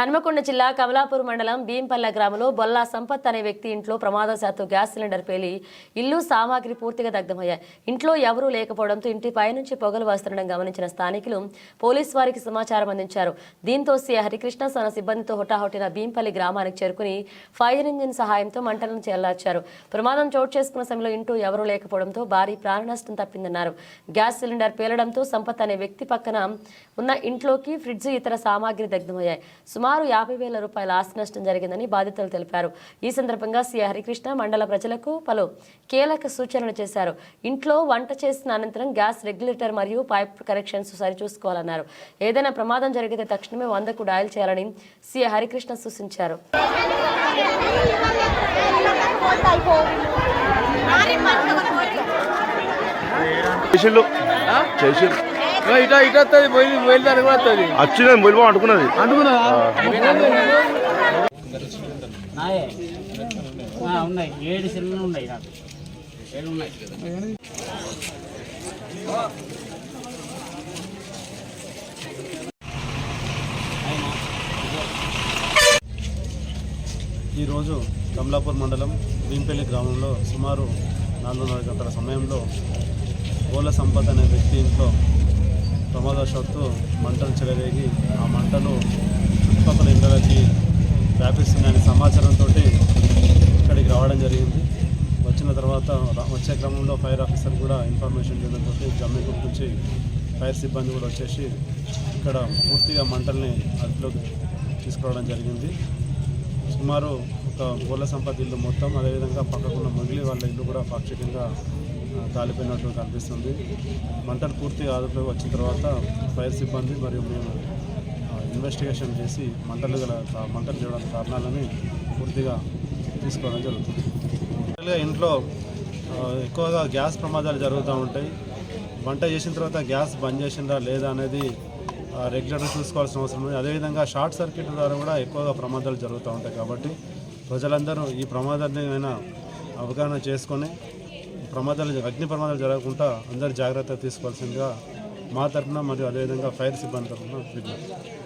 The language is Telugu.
హన్మకొండ జిల్లా కమలాపూర్ మండలం భీంపల్లె గ్రామంలో బొల్లా సంపత్ అనే వ్యక్తి ఇంట్లో ప్రమాదవశాత్తు గ్యాస్ సిలిండర్ పేలి ఇల్లు సామాగ్రి పూర్తిగా దగ్ధమయ్యాయి. ఇంట్లో ఎవరూ లేకపోవడంతో ఇంటి పైనుంచి పొగలు వస్తుండడం గమనించిన స్థానికులు పోలీసు వారికి సమాచారం అందించారు. దీంతో సి హరికృష్ణ తన సిబ్బందితో హుటాహుటిన భీంపల్లి గ్రామానికి చేరుకుని ఫైర్ ఇంజిన్ సహాయంతో మంటలను చెల్లార్చారు. ప్రమాదం చోటు చేసుకున్న సమయంలో ఇంట్లో ఎవరూ లేకపోవడంతో భారీ ప్రాణ నష్టం తప్పిందన్నారు. గ్యాస్ సిలిండర్ పేలడంతో సంపత్ అనే వ్యక్తి పక్కన ఉన్న ఇంట్లోకి ఫ్రిడ్జ్ ఇతర సామాగ్రి దగ్ధమయ్యాయి. సుమారు 50,000 రూపాయల ఆస్తి నష్టం జరిగిందని బాధితులు తెలిపారు. ఈ సందర్భంగా సి హరికృష్ణ మండల ప్రజలకు పలు కీలక సూచనలు చేశారు. ఇంట్లో వంట చేసిన అనంతరం గ్యాస్ రెగ్యులేటర్ మరియు పైప్ కనెక్షన్స్ సరిచూసుకోవాలన్నారు. ఏదైనా ప్రమాదం జరిగితే తక్షణమే 100కు డయల్ చేయాలని సి హరికృష్ణ సూచించారు. వచ్చిన మొబైల్ అనుకున్నది ఉన్నాయి 7 సిలిండర్లు ఉన్నాయి నాకు 7 ఉన్నాయి. ఈరోజు కమలాపూర్ మండలం భీంపల్లి గ్రామంలో సుమారు 4:30 గంటల సమయంలో బొల్లా సంపత్ అనే వ్యక్తి ఇంట్లో ప్రమాదవశాత్తు మంటలు చెలరేగి ఆ మంటలు చుట్టుపక్కల ఇళ్ళకి వ్యాపిస్తున్నాయనే సమాచారంతో ఇక్కడికి రావడం జరిగింది. వచ్చిన తర్వాత వచ్చే క్రమంలో ఫైర్ ఆఫీసర్ కూడా ఇన్ఫర్మేషన్ ఇవ్వడంతో జమ్మిగుంట నుంచి ఫైర్ సిబ్బంది కూడా వచ్చేసి ఇక్కడ పూర్తిగా మంటల్ని అదుపులోకి తీసుకురావడం జరిగింది. సుమారు ఒక బొల్లా సంపత్ ఇల్లు మొత్తం, అదేవిధంగా పక్కకున్న మిగిలి వాళ్ళ ఇల్లు కూడా పాక్షికంగా కాలిపోయినట్లు కనిపిస్తుంది. మంటలు పూర్తిగా అదుపులోకి వచ్చిన తర్వాత ఫైర్ సిబ్బంది మరియు మేము ఇన్వెస్టిగేషన్ చేసి మంటలు చేయడానికి కారణాలని పూర్తిగా తీసుకోవడం జరుగుతుంది. ఇంట్లో ఎక్కువగా గ్యాస్ ప్రమాదాలు జరుగుతూ ఉంటాయి. వంట చేసిన తర్వాత గ్యాస్ బంద్ చేసిందా లేదా అనేది రెగ్యులేటర్ చూసుకోవాల్సిన అవసరం ఉంది. అదేవిధంగా షార్ట్ సర్క్యూట్ ద్వారా కూడా ఎక్కువగా ప్రమాదాలు జరుగుతూ ఉంటాయి. కాబట్టి ప్రజలందరూ ఈ ప్రమాదాన్ని అవగాహన చేసుకొని అగ్ని ప్రమాదాలు జరగకుండా అందరూ జాగ్రత్త తీసుకోవాల్సిందిగా మా తరఫున మరియు అదేవిధంగా ఫైర్ సిబ్బంది తరఫున విజ్ఞప్తి.